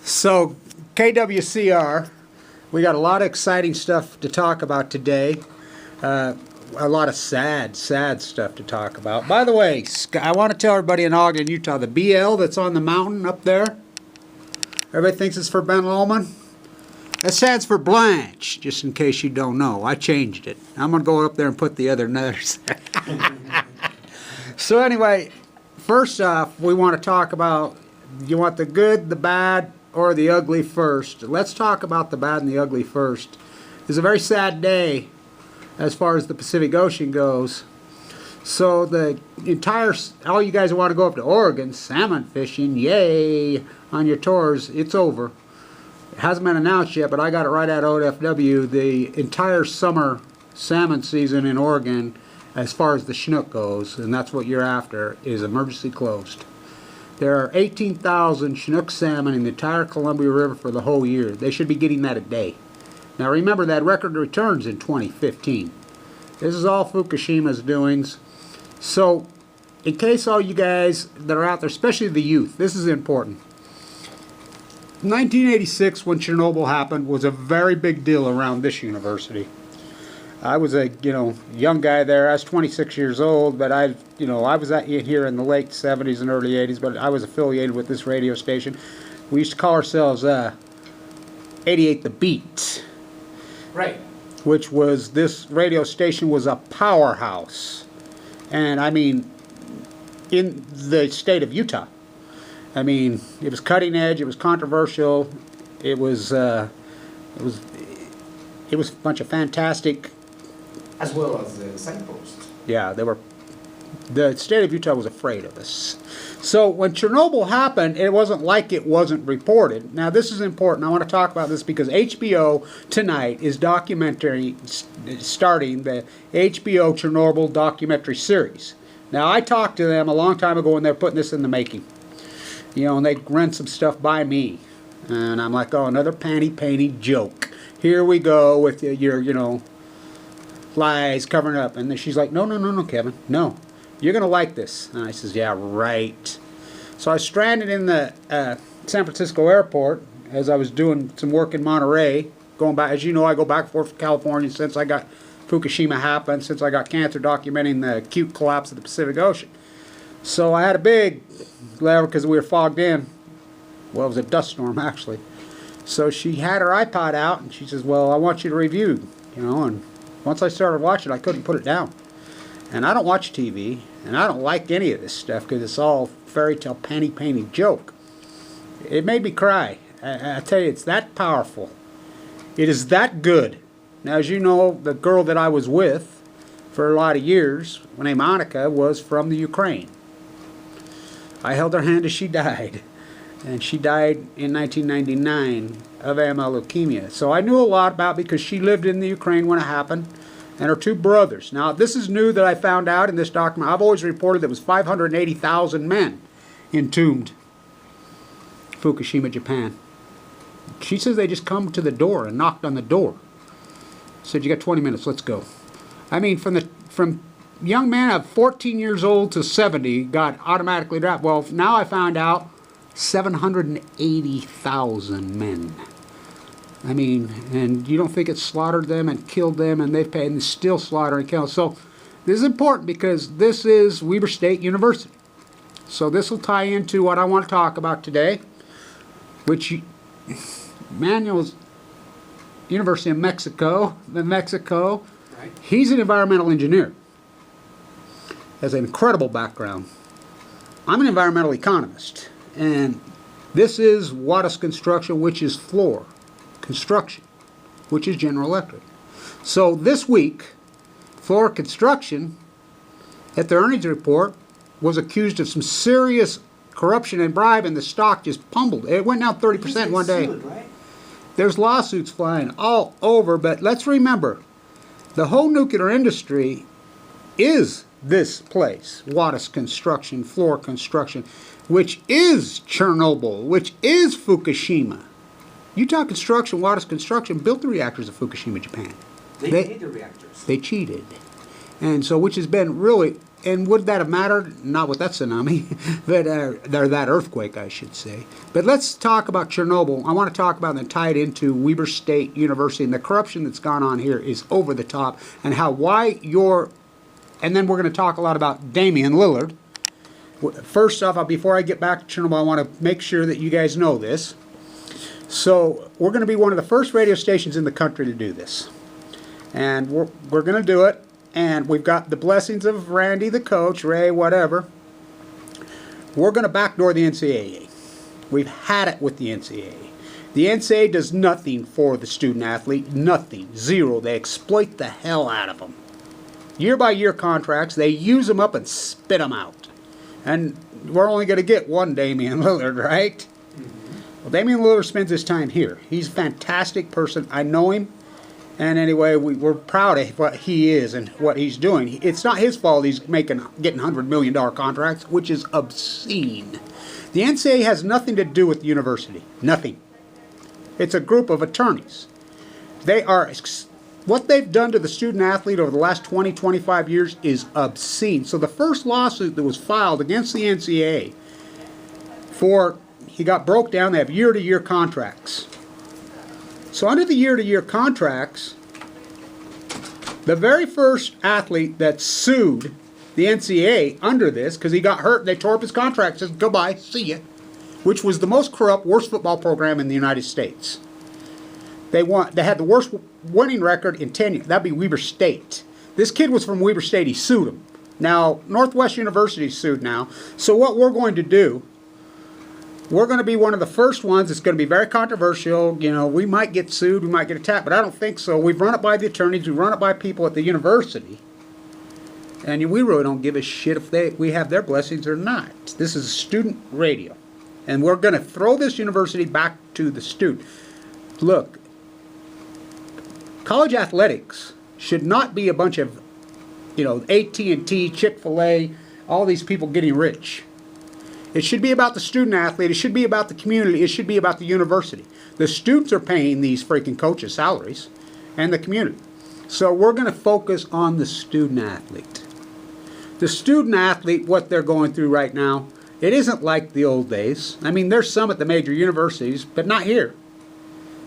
So, KWCR, we got a lot of exciting stuff to talk about today. A lot of sad stuff to talk about. By the way, I want to tell everybody in Ogden, Utah, the BL that's on the mountain up there, everybody thinks it's for Ben Lomond. That stands for blanch, just in case you don't know. I changed it. I'm going to go up there and put the other letters. So anyway, first off, we want to talk about, you want the good, the bad, or the ugly first. Let's talk about the bad and the ugly first. It's a very sad day as far as the Pacific Ocean goes. So the entire, all you guys who want to go up to Oregon, salmon fishing, yay, on your tours, it's over. It hasn't been announced yet, but I got it right at OFW. The entire summer salmon season in Oregon, as far as the Chinook goes, and that's what you're after, is emergency closed. There are 18,000 Chinook salmon in the entire Columbia River for the whole year. They should be getting that a day. Now remember, that record returns in 2015. This is all Fukushima's doings. So, in case all you guys that are out there, especially the youth, this is important. 1986, when Chernobyl happened, was a very big deal around this university. I was a young guy there. I was 26 years old, but I was here in the late 70s and early 80s. But I was affiliated with this radio station. We used to call ourselves 88 The Beat. Right. Which was, this radio station was a powerhouse, and I mean, in the state of Utah. I mean, it was cutting edge. It was controversial. It was a bunch of fantastic. As well as the signpost. Yeah, the state of Utah was afraid of us. So when Chernobyl happened, it wasn't like it wasn't reported. Now this is important. I want to talk about this because HBO tonight is starting the HBO Chernobyl documentary series. Now I talked to them a long time ago when they were putting this in the making. And they ran some stuff by me. And I'm like, oh, another panty-painting joke. Here we go with your, lies covering up. And then she's like, no, Kevin, no. You're going to like this. And I says, yeah, right. So I was stranded in the San Francisco airport as I was doing some work in Monterey. Going back, as you know, I go back and forth to California since I got Fukushima happened, since I got cancer, documenting the acute collapse of the Pacific Ocean. So I had a big lever because we were fogged in. Well, it was a dust storm, actually. So she had her iPod out, and she says, well, I want you to review, and once I started watching, I couldn't put it down. And I don't watch TV, and I don't like any of this stuff because it's all fairy tale panty-painting joke. It made me cry. I tell you, it's that powerful. It is that good. Now, as you know, the girl that I was with for a lot of years, her name Monica, was from the Ukraine. I held her hand as she died. And she died in 1999 of AML leukemia. So I knew a lot about it because she lived in the Ukraine when it happened, and her two brothers. Now, this is new that I found out in this document. I've always reported there was 580,000 men entombed in Fukushima, Japan. She says they just come to the door and knocked on the door. Said, you got 20 minutes, let's go. I mean, from young man of 14 years old to 70 got automatically drafted. Well, now I found out 780,000 men. I mean, and you don't think it slaughtered them and killed them, and they've paid, and still slaughter and kill. So this is important because this is Weber State University. So this will tie into what I want to talk about today, which Manuel's University of Mexico, right. He's an environmental engineer. Has an incredible background. I'm an environmental economist. And this is Wattis Construction, which is floor construction, which is General Electric. So this week, Floor Construction, at their earnings report, was accused of some serious corruption and bribe, and the stock just pummeled. It went down 30% one day. Sued, right? There's lawsuits flying all over, but let's remember, the whole nuclear industry is this place, Wattis Construction, Floor Construction, which is Chernobyl, which is Fukushima. Utah Construction, Wattis Construction built the reactors of Fukushima, Japan. They made the reactors. They cheated. And so, which has been really and would that have mattered? Not with that tsunami, but or that earthquake, I should say. But let's talk about Chernobyl. I want to talk about and tie it into Weber State University, and the corruption that's gone on here is over the top, and how why you're, and then we're going to talk a lot about Damian Lillard. First off, before I get back to Chernobyl, I want to make sure that you guys know this. So we're going to be one of the first radio stations in the country to do this. And we're going to do it. And we've got the blessings of Randy, the coach, Ray, whatever. We're going to backdoor the NCAA. We've had it with the NCAA. The NCAA does nothing for the student athlete. Nothing. Zero. They exploit the hell out of them. Year-by-year contracts. They use them up and spit them out. And we're only going to get one Damian Lillard, right? Well, Damian Lillard spends his time here. He's a fantastic person. I know him. And anyway, we're proud of what he is and what he's doing. It's not his fault he's getting $100 million contracts, which is obscene. The NCAA has nothing to do with the university. Nothing. It's a group of attorneys. They are, what they've done to the student athlete over the last 20, 25 years is obscene. So the first lawsuit that was filed against the NCAA he got broke down. They have year-to-year contracts. So under the year-to-year contracts, the very first athlete that sued the NCAA under this, because he got hurt and they tore up his contract, says, goodbye, see ya, which was the most corrupt, worst football program in the United States. They had the worst winning record in 10 years. That'd be Weber State. This kid was from Weber State. He sued him. Now, Northwest University sued now. So what we're going to do, we're going to be one of the first ones. It's going to be very controversial. You know, we might get sued, we might get attacked, but I don't think so. We've run it by the attorneys, we've run it by people at the university, and we really don't give a shit if we have their blessings or not. This is student radio, and we're going to throw this university back to the student. Look, college athletics should not be a bunch of, you know, AT&T, Chick-fil-A, all these people getting rich. It should be about the student athlete. It should be about the community. It should be about the university. The students are paying these freaking coaches' salaries and the community. So we're going to focus on the student athlete. The student athlete, what they're going through right now, it isn't like the old days. I mean, there's some at the major universities, but not here.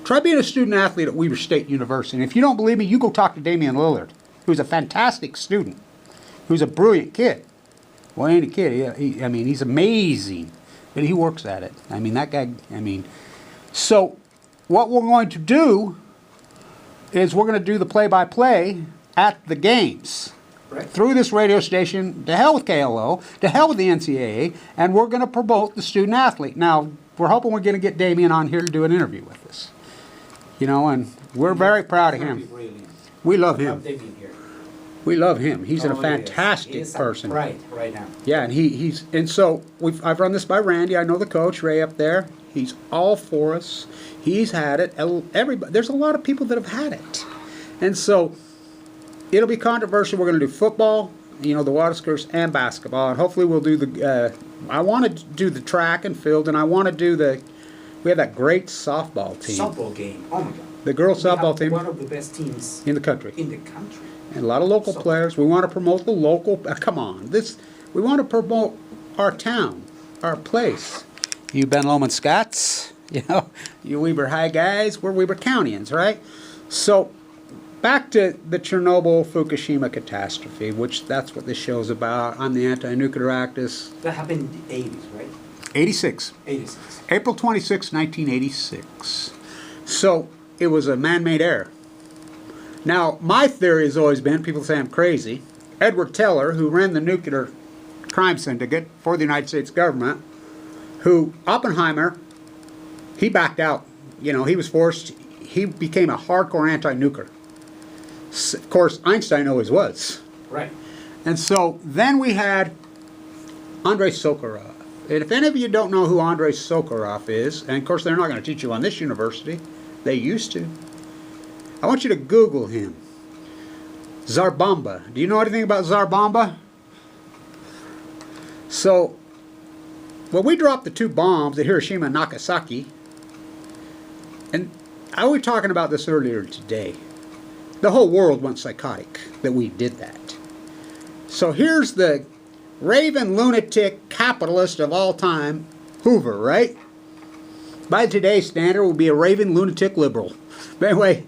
Try being a student athlete at Weber State University. And if you don't believe me, you go talk to Damian Lillard, who's a fantastic student, who's a brilliant kid. Well, he ain't a kid. I mean, he's amazing, but he works at it. I mean, that guy, so what we're going to do is we're going to do the play-by-play at the games. Right. Through this radio station, to hell with KLO, to hell with the NCAA, and we're going to promote the student athlete. Now, we're hoping we're going to get Damian on here to do an interview with us. You know, and we're very proud of him. We love him. We love him. He's a fantastic person. Right now. Yeah, and so I've run this by Randy. I know the coach Ray up there. He's all for us. He's had it. Everybody, there's a lot of people that have had it, and so it'll be controversial. We're going to do football, you know, the water skirts, and basketball, and hopefully we'll do the. I want to do the track and field, and I want to do the. We have that great softball team. Softball game. Oh my God. The girls softball team. One of the best teams in the country. And a lot of local players. We want to promote the local. Come on, we want to promote our town, our place. You Ben Lomond Scots, you know, you Weber High guys. We're Weber Countyans, right? So, back to the Chernobyl Fukushima catastrophe, which that's what this show's about. I'm the anti-nuclear activist. That happened in the 80s, right? 86. April 26, 1986. So it was a man-made error. Now, my theory has always been, people say I'm crazy, Edward Teller, who ran the nuclear crime syndicate for the United States government, who, Oppenheimer, he backed out. You know, he was forced, he became a hardcore anti-nuclear. Of course, Einstein always was. Right. And so then we had Andrei Sakharov. And if any of you don't know who Andrei Sakharov is, and of course they're not going to teach you on this university, they used to. I want you to Google him. Tsar Bomba. Do you know anything about Tsar Bomba? So, when we dropped the 2 bombs at Hiroshima and Nagasaki, and I was talking about this earlier today, the whole world went psychotic that we did that. So here's the raving lunatic capitalist of all time, Hoover, right? By today's standard, would be a raving lunatic liberal. But anyway,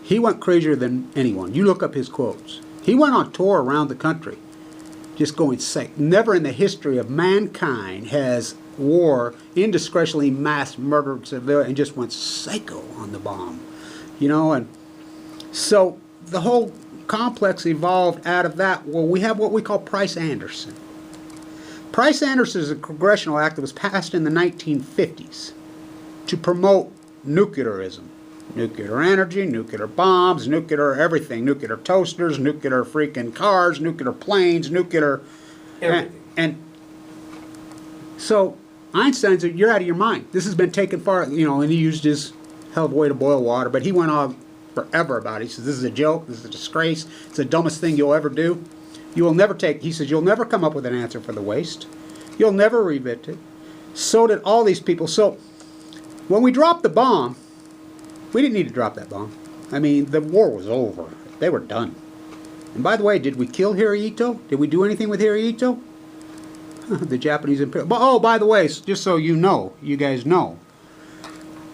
he went crazier than anyone. You look up his quotes. He went on tour around the country, just going sick. Never in the history of mankind has war indiscretionally mass murdered civilians and just went psycho on the bomb. You know, and so the whole complex evolved out of that. Well, we have what we call Price-Anderson. Price-Anderson is a congressional act that was passed in the 1950s to promote nuclearism. Nuclear energy, nuclear bombs, nuclear everything, nuclear toasters, nuclear freaking cars, nuclear planes, nuclear Everything. and so Einstein said, "You're out of your mind. This has been taken far," you know, and he used his hell of a way to boil water, but he went on forever about it. He says, "This is a joke. This is a disgrace. It's the dumbest thing you'll ever do. You will never take," he says, "you'll never come up with an answer for the waste. You'll never revisit it." So did all these people. So when we dropped the bomb, we didn't need to drop that bomb. I mean, the war was over. They were done. And by the way, did we kill Hirohito? Did we do anything with Hirohito? The Japanese imperial. Oh, by the way, just so you know, you guys know,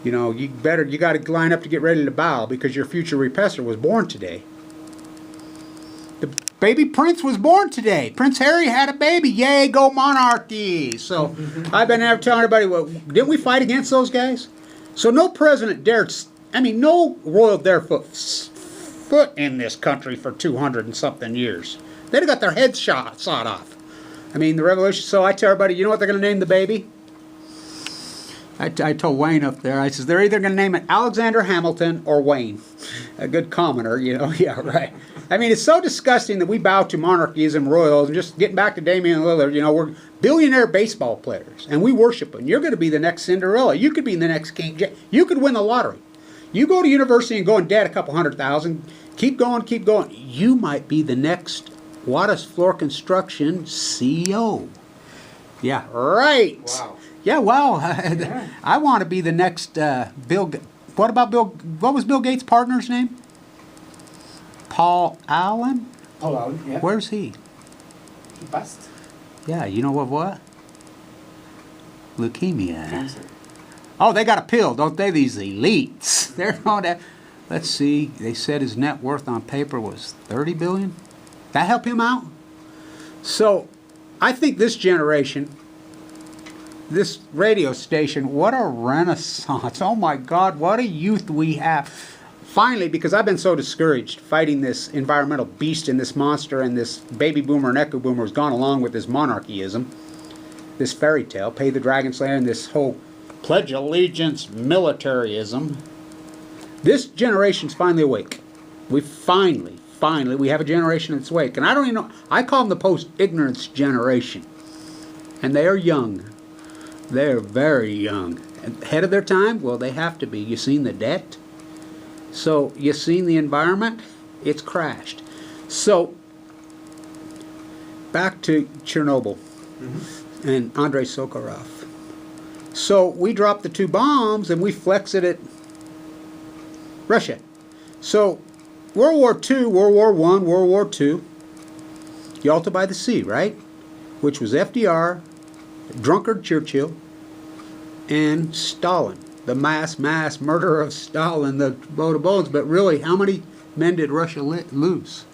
you know, you got to line up to get ready to bow because your future repressor was born today. The baby prince was born today. Prince Harry had a baby. Yay, go monarchy. So I've been there telling everybody, well, didn't we fight against those guys? So no president dared, I mean, no royal dared foot in this country for 200 and something years. They'd have got their heads sawed off. I mean, the revolution. So I tell everybody, you know what they're going to name the baby? I told Wayne up there, I says, they're either going to name it Alexander Hamilton or Wayne. A good commenter, you know, yeah, right. I mean, it's so disgusting that we bow to monarchism, royals, and just getting back to Damian Lillard, you know, we're billionaire baseball players, and we worship them. You're going to be the next Cinderella. You could be the next King James. You could win the lottery. You go to university and go in debt a couple $100,000, keep going, keep going. You might be the next Wattis Floor Construction CEO. Yeah, right. Wow. Yeah, well, Yeah. I want to be the next Bill. What about Bill? What was Bill Gates' partner's name? Paul Allen? Paul Allen, yeah. Where's he? He passed. Yeah, you know what? Leukemia. Cancer. Oh, they got a pill, don't they? These elites. They're on that. Let's see. They said his net worth on paper was $30 billion. That help him out? So, I think this generation, this radio station, what a renaissance. Oh my God, what a youth we have. Finally, because I've been so discouraged fighting this environmental beast and this monster and this baby boomer and echo boomer has gone along with this monarchyism, this fairy tale, pay the dragon slayer, and this whole pledge allegiance militarism. This generation's finally awake. We finally, we have a generation that's awake. And I don't even know, I call them the post-ignorance generation. And they are young. They are very young. Ahead of their time? Well, they have to be. You seen the debt? So, you seen the environment? It's crashed. So, back to Chernobyl and Andrei Sakharov. So, we dropped the 2 bombs and we flexed it at Russia. So, World War II, World War I, World War II, Yalta by the Sea, right? Which was FDR, drunkard Churchill, and Stalin. The mass murder of Stalin, the boat of bones. But really, how many men did Russia lose?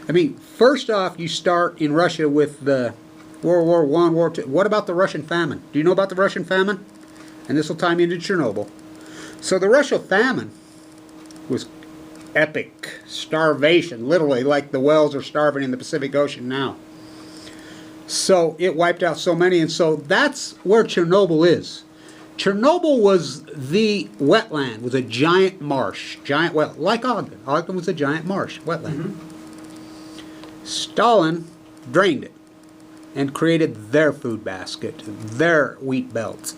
I mean, first off, you start in Russia with the World War I, World War II. What about the Russian famine? Do you know about the Russian famine? And this will tie me into Chernobyl. So the Russian famine was epic. Starvation, literally, like the whales are starving in the Pacific Ocean now. So it wiped out so many, and so that's where Chernobyl is. Chernobyl was the wetland, was a giant marsh, giant wet, like Ogden. Ogden was a giant marsh, wetland. Stalin drained it and created their food basket, their wheat belt.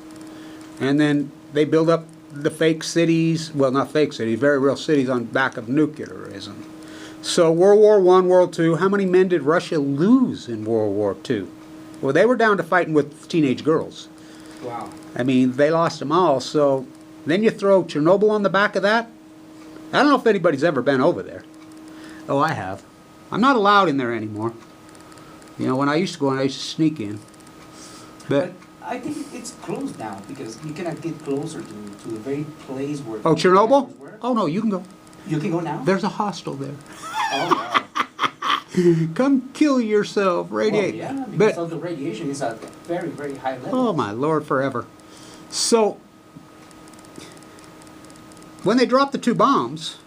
And then they built up the fake cities, well, not fake cities, very real cities on back of nuclearism. So World War I, World II, how many men did Russia lose in World War II? Well, they were down to fighting with teenage girls. Wow. I mean, they lost them all. So then you throw Chernobyl on the back of that. I don't know if anybody's ever been over there. Oh, I have. I'm not allowed in there anymore. You know, when I used to go in, I used to sneak in. But I think it's closed now because you cannot get closer to the very place where. Oh, the Chernobyl? reactors were. Oh, no, you can go. You can go now. There's a hostel there. Oh wow. Come kill yourself, radiate. Well, yeah, because But, of the radiation is at a very, very high level. oh my Lord, forever. So, when they dropped the 2 bombs,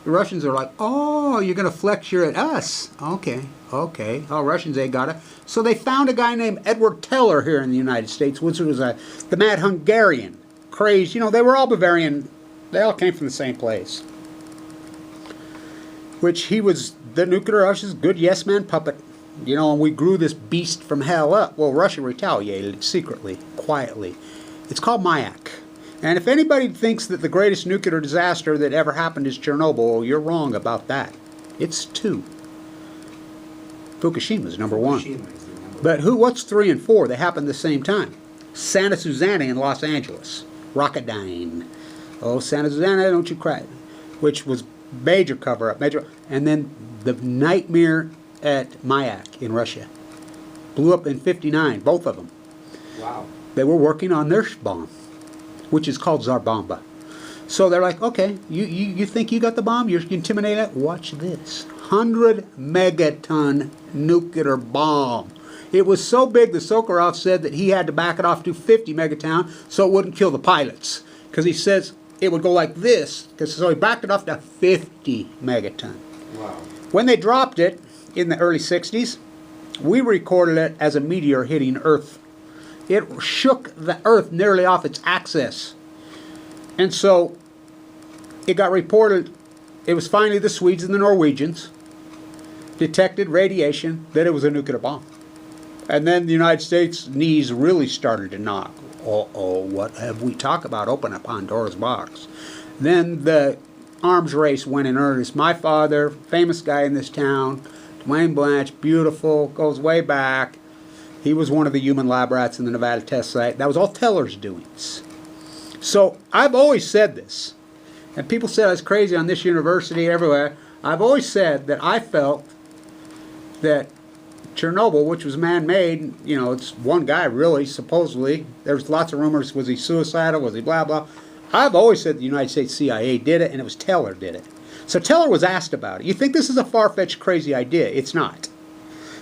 the Russians are like, oh, you're going to flex your at us. Okay, okay. Oh, Russians, they got it. So they found a guy named Edward Teller here in the United States, which was the mad Hungarian. Crazy. You know, they were all Bavarian. They all came from the same place. Which he was the nuclear Russia's good yes man puppet. You know, and we grew this beast from hell up. Well, Russia retaliated secretly, quietly. It's called Mayak. And if anybody thinks that the greatest nuclear disaster that ever happened is Chernobyl, you're wrong about that. It's 2. Fukushima's number 1. Fukushima is the number But what's 3 and 4? They happened the same time. Santa Susana in Los Angeles. Rocketdyne. Oh, Santa Susana, don't you cry. Which was major cover-up. And then the nightmare at Mayak in Russia. Blew up in '59, both of them. Wow. They were working on their bomb, which is called Tsar Bomba. So they're like, okay, you think you got the bomb? You're intimidated? Watch this. 100 megaton nuclear bomb. It was so big that Sokolov said that he had to back it off to 50 megaton so it wouldn't kill the pilots. Because he says it would go like this. So he backed it off to 50 megaton. Wow. When they dropped it in the early 60s, we recorded it as a meteor hitting Earth. It shook the Earth nearly off its axis. And so it got reported, it was finally the Swedes and the Norwegians detected radiation, that it was a nuclear bomb. And then the United States knees really started to knock. Uh-oh, what have we talked about? Open up Pandora's box. Then the arms race went in earnest. My father, famous guy in this town, Dwayne Blanch, beautiful, goes way back. He was one of the human lab rats in the Nevada test site. That was all Teller's doings. So I've always said this, and people said I was crazy on this university, everywhere. I've always said that I felt that Chernobyl, which was man-made, you know, it's one guy really, supposedly. There's lots of rumors, was he suicidal, was he blah, blah. I've always said the United States CIA did it, and it was Teller did it. So Teller was asked about it. You think this is a far-fetched, crazy idea? It's not.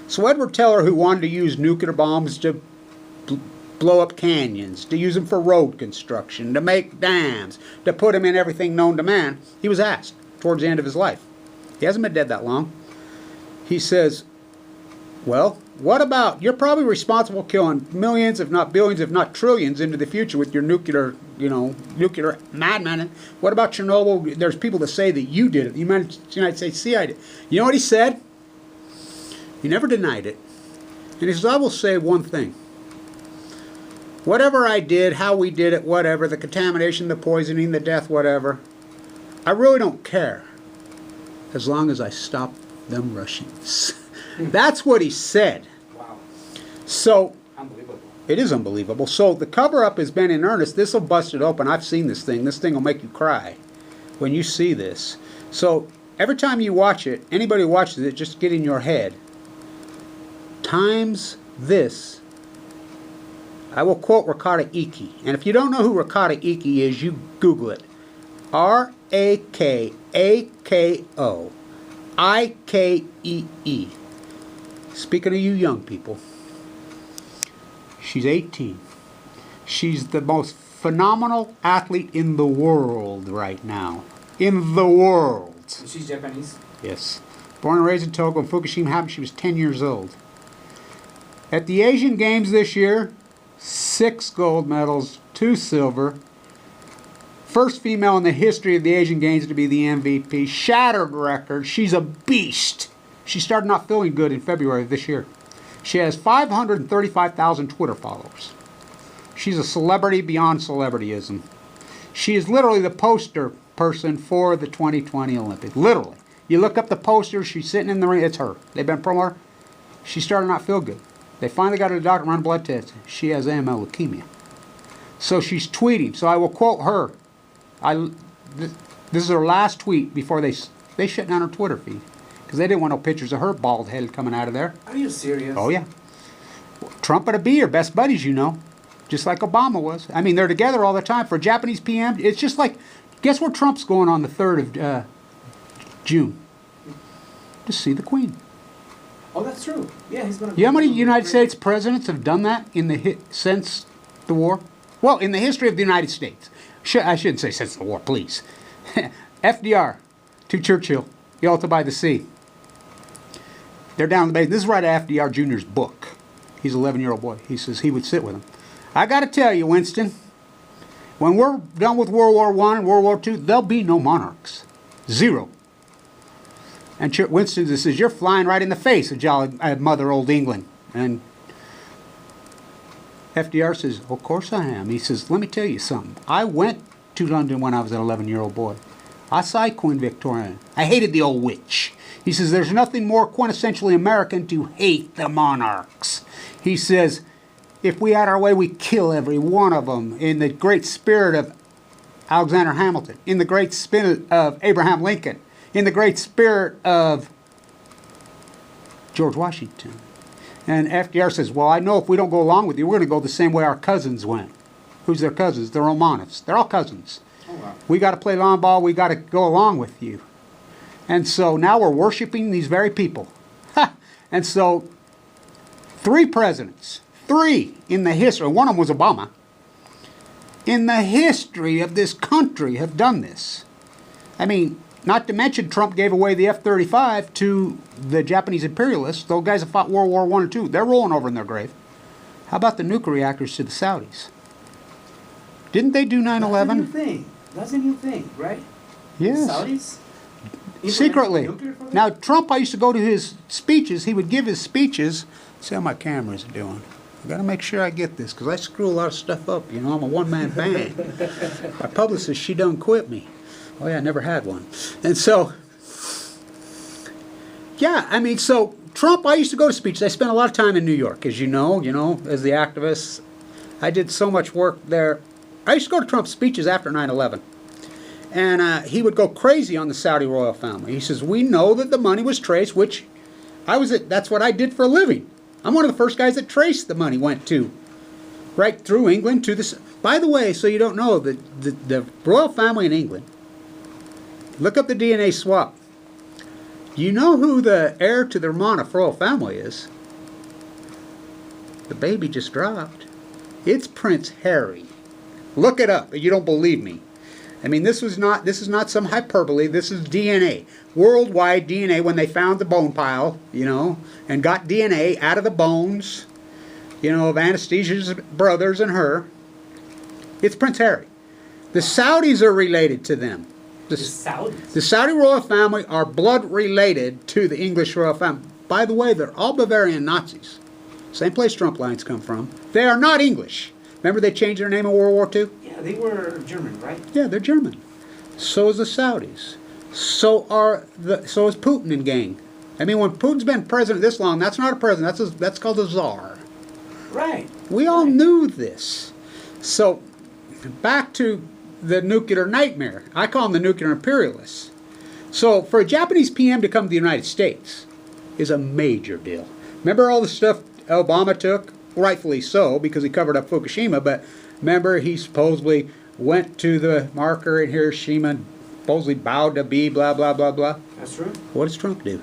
So Edward Teller, who wanted to use nuclear bombs to blow up canyons, to use them for road construction, to make dams, to put them in everything known to man, he was asked towards the end of his life. He hasn't been dead that long. He says, well, what about, you're probably responsible for killing millions, if not billions, if not trillions into the future with your nuclear, you know, nuclear madman. What about Chernobyl? There's people that say that you did it. The United States CIA did. You know what he said? He never denied it. And he says, I will say one thing. Whatever I did, how we did it, whatever, the contamination, the poisoning, the death, whatever, I really don't care as long as I stop them Russians. That's what he said. Wow. So, Unbelievable. it is unbelievable. So the cover-up has been in earnest. This will bust it open. I've seen this thing. This thing will make you cry when you see this. So every time you watch it, anybody who watches it, just get in your head. Times this. I will quote Rakata Iki. And if you don't know who Rakata Iki is, you Google it. Rakako-Ikee. Speaking of you young people, she's 18. She's the most phenomenal athlete in the world right now. In the world. She's Japanese? Yes. Born and raised in Tokyo. When Fukushima happened, she was 10 years old. At the Asian Games this year, 6 gold medals, 2 silver. First female in the history of the Asian Games to be the MVP. Shattered record. She's a beast. She started not feeling good in February of this year. She has 535,000 Twitter followers. She's a celebrity beyond celebrityism. She is literally the poster person for the 2020 Olympics. Literally. You look up the poster, she's sitting in the ring, it's her. They've been promoting her. She started not feel good. They finally got her to the doctor, run a blood test. She has AML leukemia. So she's tweeting. So I will quote her. This is her last tweet before they shut down her Twitter feed. because they didn't want no pictures of her bald head coming out of there. Are you serious? Oh, yeah. Trump and Abe are best buddies, you know, just like Obama was. I mean, they're together all the time. For a Japanese PM, it's just like, guess where Trump's going on the 3rd of June? To see the Queen. Oh, that's true. Yeah, he's going to. You know how many United States presidents have done that since the war? Well, in the history of the United States. I shouldn't say since the war, please. FDR to Churchill, Yalta by the Sea. They're down the bay. This is right out of FDR Jr.'s book. He's an 11-year-old boy. He says he would sit with him. I got to tell you, Winston, when we're done with World War I and World War II, there'll be no monarchs. Zero. And Winston says, you're flying right in the face of jolly mother old England. And FDR says, of course I am. He says, let me tell you something. I went to London when I was an 11-year-old boy. I saw Queen Victoria. I hated the old witch. He says, there's nothing more quintessentially American to hate the monarchs. He says, if we had our way, we'd kill every one of them in the great spirit of Alexander Hamilton, in the great spirit of Abraham Lincoln, in the great spirit of George Washington. And FDR says, well, I know if we don't go along with you, we're going to go the same way our cousins went. Who's their cousins? The Romanovs. They're all cousins. Oh, wow. We got to play long ball. We got to go along with you. And so now we're worshiping these very people. And so 3 presidents, 3 in the history, one of them was Obama, in the history of this country have done this. I mean, not to mention Trump gave away the F-35 to the Japanese imperialists, those guys that fought World War I and II. They're rolling over in their grave. How about the nuclear reactors to the Saudis? Didn't they do 9/11? That's a new thing. That's a new thing, right? Yes. The Saudis? Secretly. Now, Trump, I used to go to his speeches. He would give his speeches. See how my camera's doing. I got to make sure I get this because I screw a lot of stuff up. You know, I'm a one-man band. My publicist, she done quit me. Oh, yeah, I never had one. And so, yeah, I mean, so Trump, I used to go to speeches. I spent a lot of time in New York, as you know, as the activist. I did so much work there. I used to go to Trump's speeches after 9/11. And he would go crazy on the Saudi royal family. He says, we know that the money was traced, which that's what I did for a living. I'm one of the first guys that traced the money went to, right through England to this. By the way, so you don't know, the royal family in England, look up the DNA swap. You know who the heir to the Romanov royal family is? The baby just dropped. It's Prince Harry. Look it up if you don't believe me. I mean, this is not some hyperbole. This is DNA. Worldwide DNA when they found the bone pile, and got DNA out of the bones, of Anastasia's brothers and her. It's Prince Harry. The Saudis are related to them. The Saudis? The Saudi royal family are blood related to the English royal family. By the way, they're all Bavarian Nazis. Same place Trump lines come from. They are not English. Remember they changed their name in World War II? Yeah, they were German, right? Yeah, they're German. So is the Saudis. So is Putin and gang. I mean, when Putin's been president this long, that's not a president. That's called a czar. Right. We all knew this. So, back to the nuclear nightmare. I call them the nuclear imperialists. So, for a Japanese PM to come to the United States is a major deal. Remember all the stuff Obama took? Rightfully so, because he covered up Fukushima, but remember he supposedly went to the marker in Hiroshima and supposedly bowed to Abe, blah, blah, blah, blah. That's true. What does Trump do?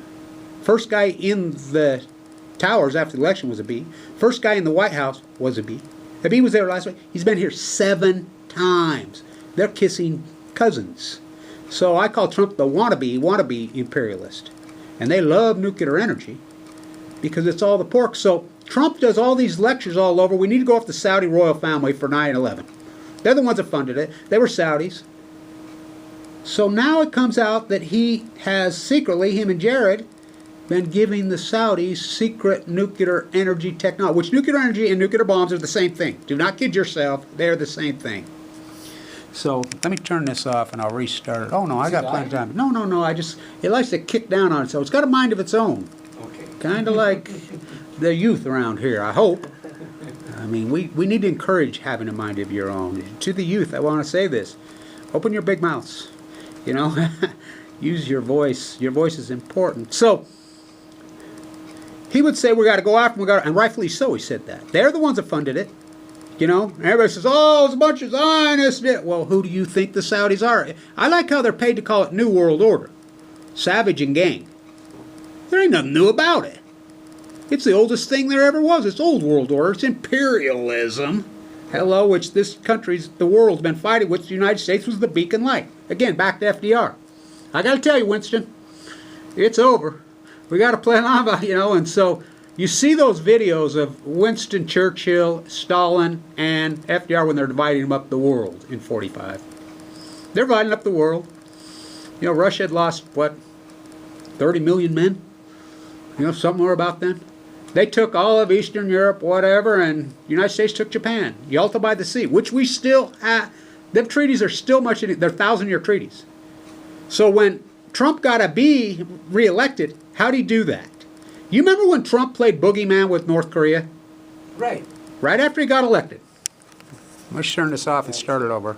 First guy in the towers after the election was Abe. First guy in the White House was Abe. Abe was there last week. He's been here 7 times. They're kissing cousins. So I call Trump the wannabe imperialist. And they love nuclear energy because it's all the pork. So Trump does all these lectures all over. We need to go off the Saudi royal family for 9/11. They're the ones that funded it. They were Saudis. So now it comes out that he has secretly, him and Jared, been giving the Saudis secret nuclear energy technology, which nuclear energy and nuclear bombs are the same thing. Do not kid yourself. They're the same thing. So let me turn this off and I'll restart it. Oh, no, I got plenty of time. No, it likes to kick down on itself. It's got a mind of its own. Okay. Kind of like the youth around here, I hope. I mean, we need to encourage having a mind of your own. To the youth, I want to say this. Open your big mouths. Use your voice. Your voice is important. So he would say we got to go after them, and rightfully so. He said that they're the ones that funded it. You know, and everybody says, "Oh, it's a bunch of Zionists." Well, who do you think the Saudis are? I like how they're paid to call it New World Order, savage and gang. There ain't nothing new about it. It's the oldest thing there ever was. It's old world order. It's imperialism. Hello, which this country's, the world's been fighting, which the United States was the beacon light. Again, back to FDR. I got to tell you, Winston, it's over. We got to play along, you know, and so you see those videos of Winston Churchill, Stalin, and FDR when they're dividing up the world in 45. They're dividing up the world. You know, Russia had lost, what, 30 million men? You know, something more about then. They took all of Eastern Europe, whatever, and the United States took Japan. Yalta by the Sea, which we still have. Them treaties are still much in it. They're 1,000-year treaties. So when Trump got to be reelected, how'd he do that? You remember when Trump played boogeyman with North Korea? Right. Right after he got elected. Let's turn this off and start it over.